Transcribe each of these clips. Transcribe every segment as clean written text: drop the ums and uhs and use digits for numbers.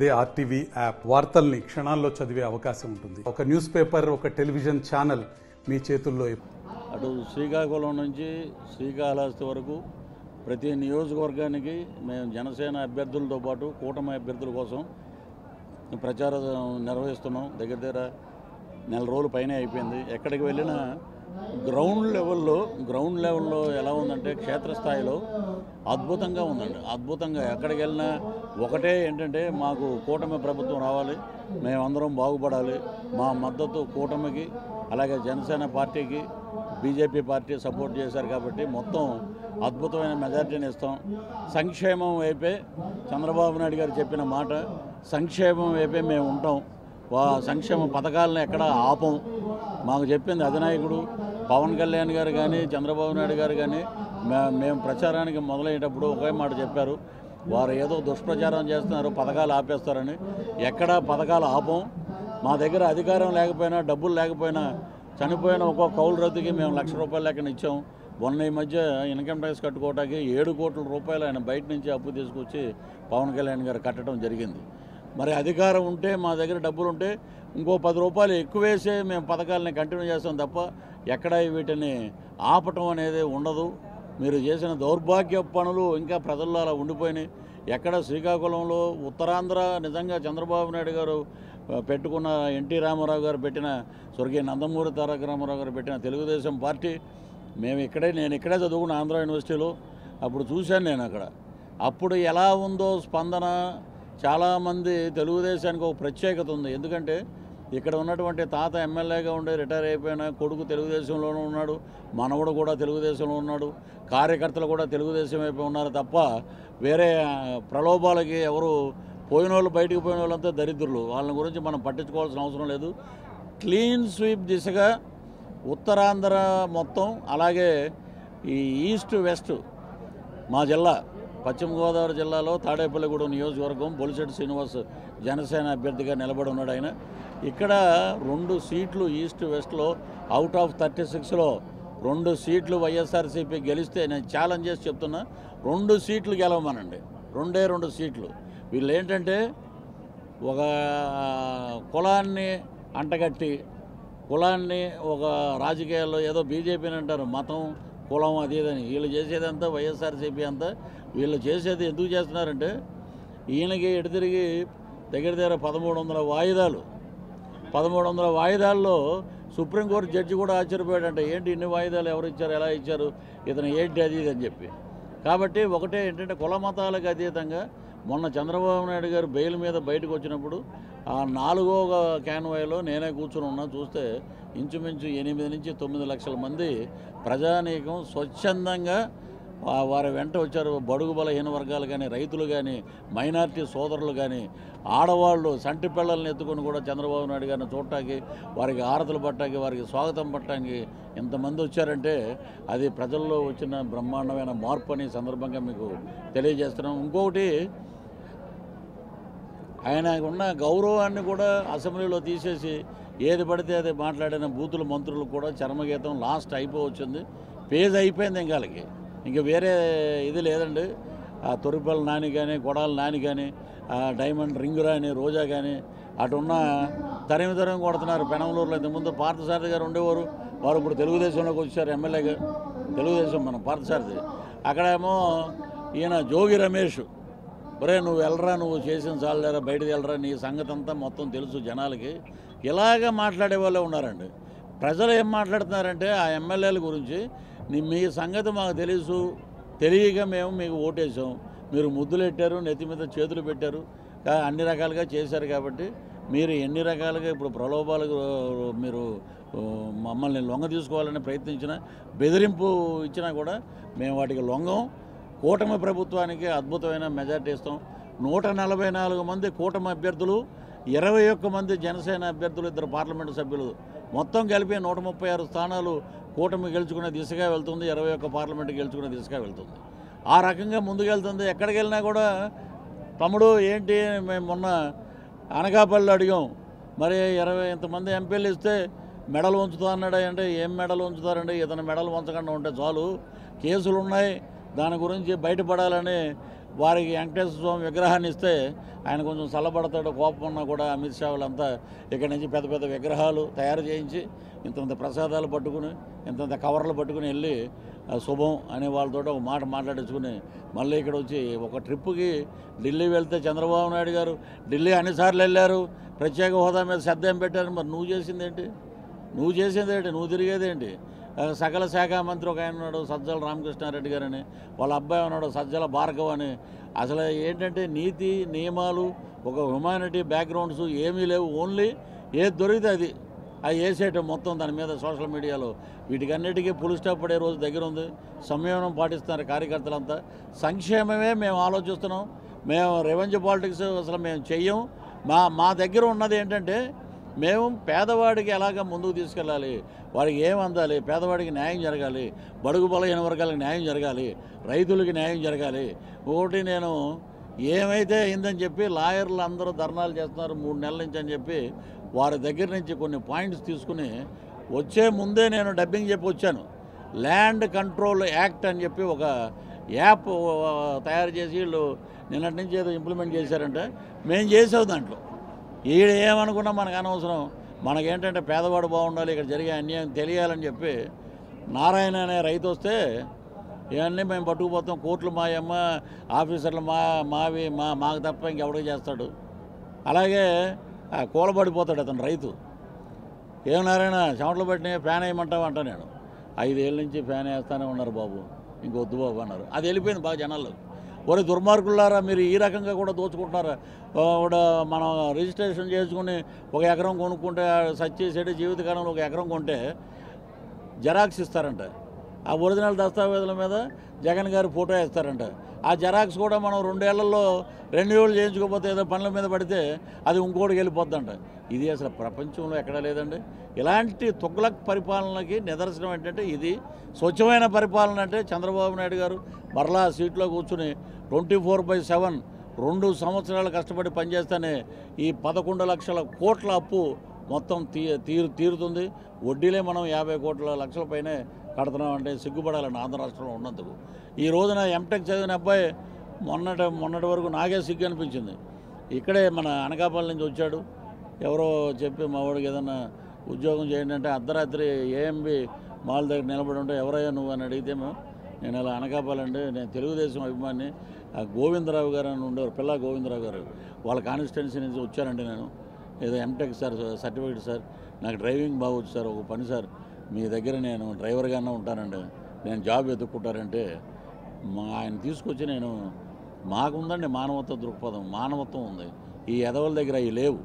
They RTV app వార్తల్ని క్షణాల్లో చదివే అవకాశం ఉంటుంది. ఒక న్యూస్ పేపర్, ఒక టెలివిజన్ ఛానల్ మీ చేతుల్లో. అటు శ్రీకాకుళం నుంచి శ్రీకాళహస్తి వరకు ప్రతి నియోజకవర్గానికి మేము జనసేన అభ్యర్థులతో పాటు కూటమి అభ్యర్థుల కోసం ప్రచారం నిర్వహిస్తున్నాం. దగ్గర నెల రోజుల పైనే అయిపోయింది. ఎక్కడికి వెళ్ళినా గ్రౌండ్ లెవెల్లో ఎలా ఉందంటే క్షేత్రస్థాయిలో అద్భుతంగా ఉందండి. అద్భుతంగా ఎక్కడికి వెళ్ళినా ఒకటే ఏంటంటే మాకు కూటమి ప్రభుత్వం రావాలి, మేమందరం బాగుపడాలి, మా మద్దతు కూటమికి అలాగే జనసేన పార్టీకి బీజేపీ పార్టీ సపోర్ట్ చేశారు కాబట్టి మొత్తం అద్భుతమైన మెజార్టీని ఇస్తాం. సంక్షేమం వైపే చంద్రబాబు నాయుడు గారు చెప్పిన మాట, సంక్షేమం వైపే మేము ఉంటాం. సంక్షేమ పథకాలను ఎక్కడ ఆపం. మాకు చెప్పింది అధినాయకుడు పవన్ కళ్యాణ్ గారు కానీ చంద్రబాబు నాయుడు గారు కానీ మేము ప్రచారానికి మొదలయ్యేటప్పుడు ఒకే మాట చెప్పారు, వారు ఏదో దుష్ప్రచారం చేస్తున్నారు, పథకాలు ఆపేస్తారని. ఎక్కడా పథకాలు ఆపం. మా దగ్గర అధికారం లేకపోయినా డబ్బులు లేకపోయినా చనిపోయిన ఒక్కొక్క కౌలు రద్దుకి మేము ₹1,00,000 లెక్కన ఇచ్చాం. మొన్న ఈ మధ్య ఇన్కమ్ ట్యాక్స్ కట్టుకోవడానికి 7 కోట్ల రూపాయలు ఆయన బయట నుంచి అప్పు తీసుకొచ్చి పవన్ కళ్యాణ్ గారు కట్టడం జరిగింది. మరి అధికారం ఉంటే మా దగ్గర డబ్బులు ఉంటే ఇంకో ₹10 ఎక్కువేసే మేము పథకాలని కంటిన్యూ చేస్తాం తప్ప ఎక్కడ వీటిని ఆపటం అనేది ఉండదు. మీరు చేసిన దౌర్భాగ్య పనులు ఇంకా ప్రజల్లో అలా ఉండిపోయినాయి. ఎక్కడ శ్రీకాకుళంలో ఉత్తరాంధ్ర నిజంగా చంద్రబాబు నాయుడు గారు పెట్టుకున్న ఎన్టీ రామారావు గారు పెట్టిన స్వర్గీయ నందమూరి తారక రామారావు గారు పెట్టిన తెలుగుదేశం పార్టీ నేను ఇక్కడే చదువుకున్న ఆంధ్ర యూనివర్సిటీలో. అప్పుడు చూశాను నేను అక్కడ. అప్పుడు ఎలా ఉందో స్పందన. చాలామంది తెలుగుదేశానికి ఒక ప్రత్యేకత ఉంది. ఎందుకంటే ఇక్కడ ఉన్నటువంటి తాత ఎమ్మెల్యేగా ఉండి రిటైర్ అయిపోయిన కొడుకు తెలుగుదేశంలోనూ ఉన్నాడు, మనవడు కూడా తెలుగుదేశంలో ఉన్నాడు, కార్యకర్తలు కూడా తెలుగుదేశం వైపు ఉన్నారు తప్ప వేరే ప్రలోభాలకి ఎవరు పోయిన వాళ్ళు, బయటికి పోయిన వాళ్ళంతా దరిద్రులు. వాళ్ళని గురించి మనం పట్టించుకోవాల్సిన అవసరం లేదు. క్లీన్ స్వీప్ దిశగా ఉత్తరాంధ్ర మొత్తం, అలాగే ఈ ఈస్ట్ వెస్ట్ మా జిల్లా పశ్చిమ గోదావరి జిల్లాలో తాడేపల్లిగూడెం నియోజకవర్గం బొలిశెట్టి శ్రీనివాస్ జనసేన అభ్యర్థిగా నిలబడి ఉన్నాడు ఆయన. ఇక్కడ 2 సీట్లు ఈస్ట్ వెస్ట్లో అవుట్ ఆఫ్ 36లో 2 సీట్లు వైఎస్ఆర్సీపీ గెలిస్తే నేను ఛాలెంజ్ చేసి చెప్తున్నా, 2 సీట్లు గెలవమనండి. 2 సీట్లు. వీళ్ళు ఏంటంటే ఒక కులాన్ని అంటగట్టి, కులాన్ని ఒక రాజకీయాల్లో ఏదో బీజేపీని అంటారు మతం కులం అది ఇదని, వీళ్ళు చేసేదంతా వైఎస్ఆర్సీపీ అంతా. వీళ్ళు చేసేది ఎందుకు చేస్తున్నారంటే ఈయనకి ఎటు తిరిగి దగ్గర 1300 వాయిదాలు. 1300 వాయిదాల్లో సుప్రీంకోర్టు జడ్జి కూడా ఆశ్చర్యపోయాడంట, ఏంటి ఇన్ని వాయిదాలు ఎవరు ఇచ్చారు, ఎలా ఇచ్చారు, ఇతను ఏంటి అది ఇది అని చెప్పి. కాబట్టి ఒకటే ఏంటంటే కుల మతాలకు అతీతంగా మొన్న చంద్రబాబు నాయుడు గారు బెయిల్ మీద బయటకు వచ్చినప్పుడు ఆ 4వ క్యాన్వాయ్లో నేనే కూర్చుని ఉన్నా. చూస్తే ఇంచుమించు 8 నుంచి 9 లక్షల మంది ప్రజానీకం స్వచ్ఛందంగా వారి వెంట వచ్చారు. బడుగు బలహీన వర్గాలు కానీ, రైతులు కానీ, మైనారిటీ సోదరులు కానీ, ఆడవాళ్ళు సంటి పిల్లల్ని ఎత్తుకొని కూడా చంద్రబాబు నాయుడు గారిని చూడటానికి, వారికి హారతులు పట్టడానికి, వారికి స్వాగతం పట్టడానికి ఎంతమంది వచ్చారంటే అది ప్రజల్లో వచ్చిన బ్రహ్మాండమైన మార్పు అని సందర్భంగా మీకు తెలియజేస్తున్నాం. ఇంకొకటి, ఆయనకు ఉన్న గౌరవాన్ని కూడా అసెంబ్లీలో తీసేసి ఏది పడితే అది మాట్లాడిన బూతుల మంత్రులు కూడా చర్మగీతం లాస్ట్ అయిపోవచ్చింది. పేజ్ అయిపోయింది. ఇంకా వేరే ఇది లేదండి. ఆ తొరిపల్లి నాని కానీ, కొడాలి నాని కానీ, ఆ డైమండ్ రింగు రాని రోజా కానీ అటున్న తరిమి కొడుతున్నారు. పెనంలూరులో ఇంతకుముందు పార్థసారథి గారు ఉండేవారు, వారు ఇప్పుడు తెలుగుదేశంలోకి వచ్చారు ఎమ్మెల్యేగా. తెలుగుదేశం మన పార్థసారథి. అక్కడేమో ఈయన జోగి రమేష్, ఒరే నువ్వు వెళ్ళరా, నువ్వు చేసిన చాలేరా, బయటకు వెళ్ళరా, నీ సంగతి అంతా మొత్తం తెలుసు జనాలకి, ఇలాగ మాట్లాడే వాళ్ళే ఉన్నారండి. ప్రజలు ఏం మాట్లాడుతున్నారంటే ఆ ఎమ్మెల్యేల గురించి, మీ సంగతి మాకు తెలుసు, తెలియక మేము మీకు ఓటేసాం, మీరు ముద్దులు పెట్టారు, నెత్తి మీద చేతులు పెట్టారు, అన్ని రకాలుగా చేశారు కాబట్టి మీరు ఎన్ని రకాలుగా ఇప్పుడు ప్రలోభాలకు మీరు మమ్మల్ని లొంగ తీసుకోవాలని ప్రయత్నించినా, బెదిరింపు ఇచ్చినా కూడా మేము వాటికి లొంగం. కూటమి ప్రభుత్వానికి అద్భుతమైన మెజార్టీ ఇస్తాం. 144 మంది కూటమి అభ్యర్థులు, 21 మంది జనసేన అభ్యర్థులు, 2 పార్లమెంటు సభ్యులు, మొత్తం కలిపి 136 స్థానాలు కూటమి గెలుచుకునే దిశగా వెళ్తుంది. 21 పార్లమెంటు గెలుచుకునే దిశగా వెళ్తుంది. ఆ రకంగా ముందుకెళ్తుంది. ఎక్కడికి వెళ్ళినా కూడా తమ్ముడు ఏంటి, మేము మొన్న అనకాపల్లిలో అడిగాం, మరి 20 ఇంతమంది ఎంపీలు ఇస్తే మెడలు ఉంచుతా అన్నాడు. అంటే ఏం మెడలు ఉంచుతారండి, ఇతను మెడలు ఉంచకుండా ఉంటే చాలు, కేసులు ఉన్నాయి, దాని గురించి బయటపడాలని వారికి వెంకటేశ్వర స్వామి విగ్రహాన్ని ఇస్తే ఆయన కొంచెం చల్లబడతాడు, కోపం ఉన్నా కూడా అమిత్ షా వాళ్ళంతా ఇక్కడి నుంచి పెద్ద పెద్ద విగ్రహాలు తయారు చేయించి ఇంతంత ప్రసాదాలు పట్టుకుని ఇంతంత కవర్లు పట్టుకుని వెళ్ళి శుభం అనే వాళ్ళతో ఒక మాట మాట్లాడించుకుని మళ్ళీ ఇక్కడ వచ్చి ఒక ట్రిప్పుకి ఢిల్లీ వెళ్తే చంద్రబాబు నాయుడు గారు ఢిల్లీ అన్నిసార్లు వెళ్ళారు, ప్రత్యేక హోదా మీద శ్రద్ధ ఏం పెట్టారు. మరి నువ్వు చేసిందేంటి? నువ్వు తిరిగేదేంటి? సకల శాఖ మంత్రి ఒక ఆయన ఉన్నాడు సజ్జల రామకృష్ణారెడ్డి గారని, వాళ్ళ అబ్బాయి ఉన్నాడు సజ్జల భార్గవ్ అని. అసలు ఏంటంటే నీతి నియమాలు ఒక హ్యుమానిటీ బ్యాక్గ్రౌండ్స్ ఏమీ లేవు. ఓన్లీ ఏది దొరికితే అది వేసేయటం మొత్తం దాని మీద సోషల్ మీడియాలో. వీటికన్నిటికీ ఫుల్ స్టాప్ పడే రోజు దగ్గర ఉంది. సంయమనం పాటిస్తున్నారు కార్యకర్తలంతా. సంక్షేమమే మేము ఆలోచిస్తున్నాం. మేము రెవెన్యూ పాలిటిక్స్ అసలు మేము చెయ్యం. మా దగ్గర ఉన్నది ఏంటంటే మేము పేదవాడికి ఎలాగ ముందుకు తీసుకెళ్ళాలి, వాడికి ఏం అందాలి, పేదవాడికి న్యాయం జరగాలి, బడుగు బలహీన వర్గాలకు న్యాయం జరగాలి, రైతులకి న్యాయం జరగాలి. ఒకటి నేను ఏమైతే అయిందని చెప్పి లాయర్లు అందరూ ధర్నాలు చేస్తున్నారు 3 నెలల నుంచి అని చెప్పి వారి దగ్గర నుంచి కొన్ని పాయింట్స్ తీసుకుని వచ్చే ముందే నేను డబ్బింగ్ చెప్పి వచ్చాను. ల్యాండ్ కంట్రోల్ యాక్ట్ అని చెప్పి ఒక యాప్ తయారు చేసి వీళ్ళు నిన్నటి నుంచి ఏదో ఇంప్లిమెంట్ చేశారంటే మేము చేసావు దాంట్లో. ఈడ ఏమనుకున్నా మనకు అనవసరం. మనకేంటంటే పేదవాడు బాగుండాలి, ఇక్కడ జరిగే అన్యాయం తెలియాలని చెప్పి నారాయణ అనే రైతు వస్తే ఇవన్నీ మేము పట్టుకుపోతాం, కోర్టులు మాయమ్మ, ఆఫీసర్లు మాకు తప్ప ఇంకెవడికి చేస్తాడు. అలాగే కూలబడిపోతాడు అతను రైతు. ఏం నారాయణ చెమటలు పట్టిన ఫ్యాన్ వేయమంటావు అంట. నేను 5 ఏళ్ళ నుంచి ఫ్యాన్ వేస్తానే ఉన్నారు బాబు, ఇంకొద్దు బాబు అన్నారు. అది వెళ్ళిపోయింది బాగా జనాల్లో. ఒరే దుర్మార్గులారా, మీరు ఈ రకంగా కూడా దోచుకుంటున్నారా? మనం రిజిస్ట్రేషన్ చేసుకుని 1 ఎకరం కొనుక్కుంటే సచ్చేసేటి జీవితకాలంలో 1 ఎకరం కొంటే జెరాక్స్ ఇస్తారంట. ఆ ఒరిజినల్ దస్తావేజుల మీద జగన్ గారి ఫోటో వేస్తారంట. ఆ జెరాక్స్ కూడా మనం 2 ఏళ్లలో రెన్యూవల్ చేయించుకోకపోతే ఏదో పనుల మీద పడితే అది ఇంకోటికి వెళ్ళిపోద్దంట. ఇది అసలు ప్రపంచంలో ఎక్కడా లేదండి. ఇలాంటి తుగ్లక్ పరిపాలనకి నిదర్శనం ఏంటంటే ఇది. స్వచ్ఛమైన పరిపాలన అంటే చంద్రబాబు నాయుడు గారు మరలా సీట్లో కూర్చుని 24/7 2 సంవత్సరాలు కష్టపడి పనిచేస్తేనే ఈ 11 లక్షల కోట్ల అప్పు మొత్తం తీరుతుంది. వడ్డీలే మనం 50 లక్షల పైనే కడుతున్నామంటే సిగ్గుపడాలని ఆంధ్ర రాష్ట్రంలో ఉన్నందుకు. ఈ రోజున ఎంటెక్ చదివిన అబ్బాయి మొన్నటి వరకు నాకే సిగ్గు అనిపించింది. ఇక్కడే మన అనకాపల్లి నుంచి వచ్చాడు. ఎవరో చెప్పి మా వాడికి ఏదన్నా ఉద్యోగం చేయండి అంటే అర్ధరాత్రి ఏఎంబి మాల్ దగ్గర నిలబడి ఉంటే ఎవరయ్యా నువ్వు అని అడిగితే నేను అలా అనకాపల్లి అండి, నేను తెలుగుదేశం అభిమాని, గోవిందరావు గారు అని ఉండేవారు, పిల్ల గోవిందరావు గారు, వాళ్ళ కాన్స్టిట్యున్సీ నుంచి వచ్చానండి. నేను ఏదో ఎంటెక్ సార్ సర్టిఫికేట్ సార్, నాకు డ్రైవింగ్ బాగొచ్చు సార్, ఒక పని సార్ మీ దగ్గర నేను డ్రైవర్గానే ఉంటానండి, నేను జాబ్ వెతుక్కుంటారంటే ఆయన తీసుకొచ్చి నేను మాకుందండి మానవత్వ దృక్పథం, మానవత్వం ఉంది. ఈ ఎదవల దగ్గర అవి లేవు.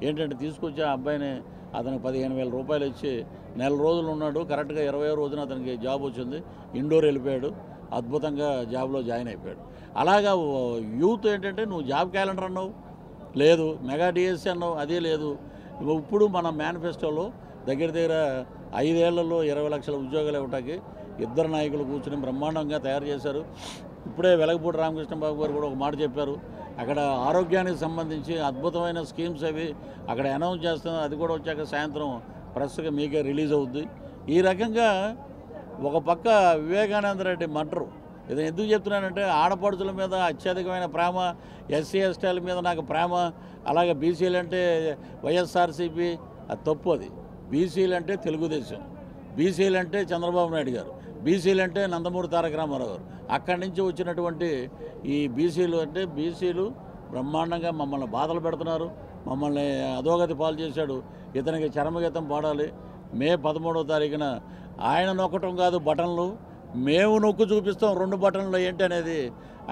ఏంటంటే తీసుకొచ్చి ఆ అబ్బాయిని అతనికి 15,000 రూపాయలు ఇచ్చి 4 రోజులు ఉన్నాడు. కరెక్ట్గా 20వ రోజున అతనికి జాబ్ వచ్చింది. ఇండోర్ వెళ్ళిపోయాడు. అద్భుతంగా జాబ్లో జాయిన్ అయిపోయాడు. అలాగా యూత్ ఏంటంటే నువ్వు జాబ్ క్యాలెండర్ అన్నావు లేదు, మెగా డిఎస్సీ అన్నావు అదే లేదు. ఇప్పుడు మన మేనిఫెస్టోలో దగ్గర 5 ఏళ్లలో 20 లక్షల ఉద్యోగాలు ఇవ్వటానికి 2 నాయకులు కూర్చుని బ్రహ్మాండంగా తయారు చేశారు. ఇప్పుడే వెలగపూడి రామకృష్ణబాబు గారు కూడా ఒక మాట చెప్పారు. అక్కడ ఆరోగ్యానికి సంబంధించి అద్భుతమైన స్కీమ్స్ అవి అక్కడ అనౌన్స్ చేస్తున్నారు. అది కూడా వచ్చాక సాయంత్రం ప్రెస్గా మీకే రిలీజ్ అవుద్ది. ఈ రకంగా ఒక పక్క వివేకానంద రెడ్డి మర్డరు. ఇది ఎందుకు చెప్తున్నానంటే ఆడపడుచుల మీద అత్యధికమైన ప్రేమ, ఎస్సీ ఎస్టీల మీద నాకు ప్రేమ, అలాగే బీసీలు అంటే వైఎస్ఆర్సీపీ, అది తప్పు. అది బీసీలు అంటే తెలుగుదేశం, బీసీలు అంటే చంద్రబాబు నాయుడు గారు, బీసీలు అంటే నందమూరి తారక రామారావు గారు. అక్కడి నుంచి వచ్చినటువంటి ఈ బీసీలు అంటే బీసీలు బ్రహ్మాండంగా మమ్మల్ని బాధలు పెడుతున్నారు, మమ్మల్ని అధోగతి పాలు చేశాడు. ఇతనికి చరమగీతం పాడాలి. మే 13వ తారీఖున ఆయన నొక్కటం కాదు బటన్లు, మేము నొక్కు చూపిస్తాం 2 బటన్లు ఏంటి అనేది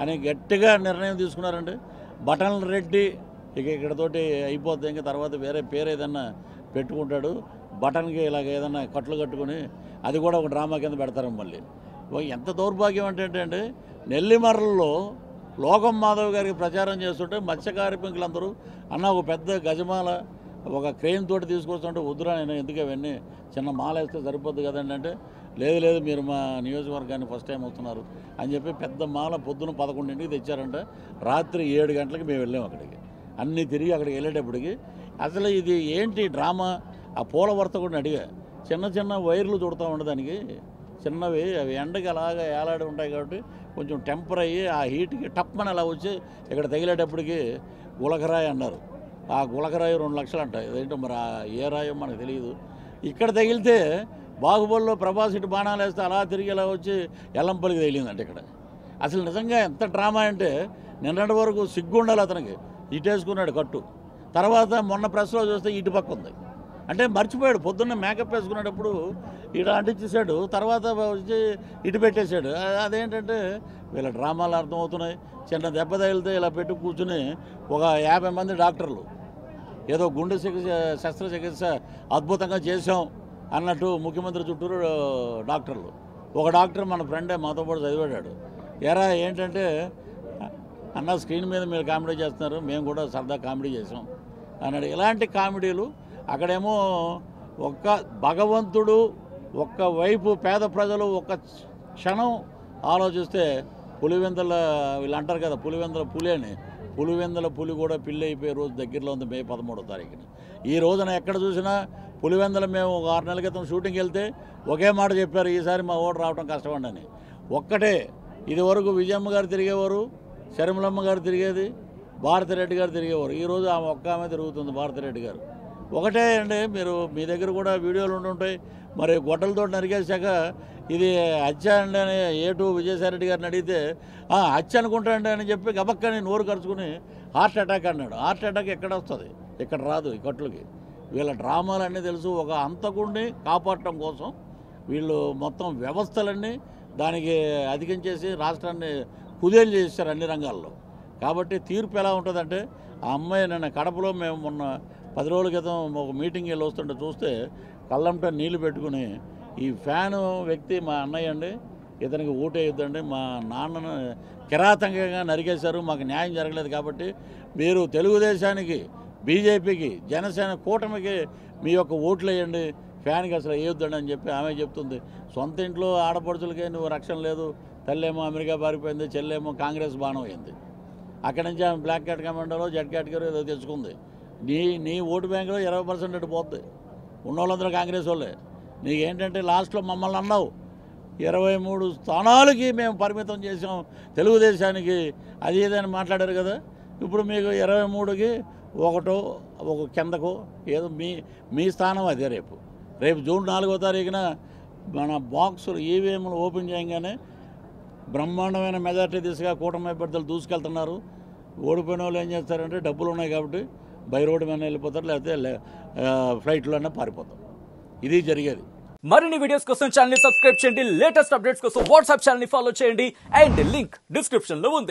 అని గట్టిగా నిర్ణయం తీసుకున్నారండి. బటన్ల రెడ్డి ఇక్కడతోటి అయిపోద్ది. ఇంకా తర్వాత వేరే పేరు ఏదన్నా పెట్టుకుంటాడు. బటన్కి ఇలాగ ఏదన్నా కట్లు కట్టుకుని అది కూడా ఒక డ్రామా కింద పెడతారు. మళ్ళీ ఎంత దౌర్భాగ్యం అంటే నెల్లిమర్లలో లోకం మాధవ్ గారికి ప్రచారం చేస్తుంటే మత్స్యకార్మికులందరూ అన్న ఒక పెద్ద గజమాల ఒక క్రెయిన్ తోటి తీసుకొస్తుంటే వద్దురా, నేను ఎందుకు అవన్నీ చిన్న మాల వేస్తే సరిపోద్ది కదండి అంటే లేదు మీరు మా నియోజకవర్గాన్ని ఫస్ట్ టైం వస్తున్నారు అని చెప్పి పెద్ద మాల పొద్దున 11ంటికి తెచ్చారంట. రాత్రి 7 గంటలకు మేము వెళ్ళాము అక్కడికి. అన్నీ తిరిగి అక్కడికి వెళ్ళేటప్పటికి అసలు ఇది ఏంటి డ్రామా. ఆ పూల వర్తకుడిని అడిగా, చిన్న వైర్లు చుడతా ఉండదానికి చిన్నవి, అవి ఎండకి అలాగా ఏలాడి ఉంటాయి కాబట్టి కొంచెం టెంపర్ అయ్యి ఆ హీట్కి టప్మని అలా వచ్చి ఇక్కడ తగిలేటప్పటికి గులకరాయి అన్నారు. ఆ గులకరాయి 2 లక్షలు అంట. ఇదేంటో మరి ఏ రాయో మనకు తెలియదు. ఇక్కడ తగిలితే బాహుబలిలో ప్రభాస్ ఇటు బాణాలు వేస్తే అలా తిరిగి ఇలా వచ్చి ఎల్లంపల్లికి తగిలిందంట ఇక్కడ. అసలు నిజంగా ఎంత డ్రామా అంటే నిన్నటి వరకు సిగ్గుండాలి అతనికి, ఇటేసుకున్నాడు కట్టు. తర్వాత మొన్న ప్రెస్లో చూస్తే ఇటు పక్క ఉంది. అంటే మర్చిపోయాడు, పొద్దున్న మేకప్ వేసుకునేటప్పుడు ఇటు అంటించేసాడు, తర్వాత వచ్చి ఇటు పెట్టేశాడు. అదేంటంటే వీళ్ళ డ్రామాలు అర్థమవుతున్నాయి. చిన్న దెబ్బ తగిలితే ఇలా పెట్టి కూర్చుని ఒక 50 మంది డాక్టర్లు ఏదో గుండె శస్త్రచికిత్స అద్భుతంగా చేసాం అన్నట్టు ముఖ్యమంత్రి చుట్టూరు డాక్టర్లు. ఒక డాక్టర్ మన ఫ్రెండే మాతో పాటు చదివాడు. ఎరా ఏంటంటే అన్న స్క్రీన్ మీద మీరు కామెడీ చేస్తున్నారు, మేము కూడా సరదా కామెడీ చేసాం అన్నాడు. ఇలాంటి కామెడీలు అక్కడేమో ఒక్క భగవంతుడు ఒక్కవైపు పేద ప్రజలు ఒక్క క్షణం ఆలోచిస్తే పులివెందుల వీళ్ళు అంటారు కదా పులివెందుల పులి అని, పులివెందుల పులి కూడా పిల్లి అయిపోయే రోజు దగ్గరలో ఉంది మే 13వ తారీఖున. ఈ రోజున ఎక్కడ చూసినా పులివెందుల మేము 6 నెలల క్రితం షూటింగ్కి వెళ్తే ఒకే మాట చెప్పారు, ఈసారి మా ఓటు రావడం కష్టమండి అని. ఒక్కటే, ఇదివరకు విజయమ్మ గారు తిరిగేవారు, శర్మలమ్మ గారు తిరిగేది, భారతిరెడ్డి గారు తిరిగేవారు. ఈరోజు ఆమె ఒక్క ఆమె తిరుగుతుంది, భారతిరెడ్డి గారు. ఒకటే అండి, మీరు మీ దగ్గర కూడా వీడియోలు ఉంటుంటాయి. మరి గొడ్డలతో నరికేశాక ఇది హత్య అండి అని ఏటు విజయసాయిరెడ్డి గారిని అడిగితే హత్య అనుకుంటాండి అని చెప్పి గబక్కని నోరు ఖర్చుకుని హార్ట్ అటాక్ అన్నాడు. హార్ట్ అటాక్ ఎక్కడ వస్తుంది? ఇక్కడ రాదు ఈ కట్లకి. వీళ్ళ డ్రామాలన్నీ తెలుసు. ఒక హంతకుడిని కాపాడటం కోసం వీళ్ళు మొత్తం వ్యవస్థలన్నీ దానికి అధికంచేసి రాష్ట్రాన్ని కుదేలు చేశారు అన్ని రంగాల్లో. కాబట్టి తీర్పు ఎలా ఉంటుందంటే, ఆ అమ్మాయి నిన్న కడపలో మేము మొన్న 10 రోజుల క్రితం ఒక మీటింగ్ వెళ్ళి వస్తుంటే చూస్తే కళ్ళంట నీళ్లు పెట్టుకుని, ఈ ఫ్యాను వ్యక్తి మా అన్నయ్య అండి, ఇతనికి ఓటేయొద్దండి, మా నాన్నను కిరాతకంగా నరికేశారు, మాకు న్యాయం జరగలేదు కాబట్టి మీరు తెలుగుదేశానికి, బీజేపీకి, జనసేన కూటమికి మీ యొక్క ఓట్లు వేయండి, ఫ్యాన్కి అసలు వేయొద్దండి అని చెప్పి ఆమె చెప్తుంది. సొంత ఇంట్లో ఆడపడుచులకే నువ్వు రక్షణ లేదు, తల్లేమో అమెరికా పారిపోయింది, చెల్లేమో కాంగ్రెస్ బాణం అయింది. అక్కడి నుంచి ఆమె బ్లాక్ క్యాట్ కమాండోలో జెడ్ కేటగిరీ ఏదో తెచ్చుకుంది. నీ ఓటు బ్యాంకులో 20% అటు పోద్ది. ఉన్నోళ్ళందరూ కాంగ్రెస్ వాళ్ళే. నీకేంటంటే లాస్ట్లో మమ్మల్ని అన్నావు 23 స్థానాలకి మేము పరిమితం చేసాం తెలుగుదేశానికి, అది ఏదైనా మాట్లాడారు కదా. ఇప్పుడు మీకు 23కి ఒకటో ఒక కిందకో ఏదో మీ స్థానం అదే. రేపు జూన్ 4వ తారీఖున మన బాక్సులు ఈవీఎంలు ఓపెన్ చేయగానే బ్రహ్మాండమైన మెజార్టీ దిశగా కూటమి అభ్యర్థులు దూసుకెళ్తున్నారు. ఓడిపోయిన వాళ్ళు ఏం చేస్తారంటే డబ్బులు ఉన్నాయి కాబట్టి బై రోడ్డు మీద వెళ్ళిపోతారు, లేకపోతే ఫ్లైట్లోనే పారిపోతారు. ఇది జరిగేది. మరిన్ని వీడియోస్ కోసం ఛానల్ ని సబ్స్క్రైబ్ చేయండి, లేటెస్ట్ అప్డేట్స్ కోసం వాట్సాప్ ఛానల్ ని ఫాలో చేయండి, అండ్ లింక్ డిస్క్రిప్షన్ లో ఉంది.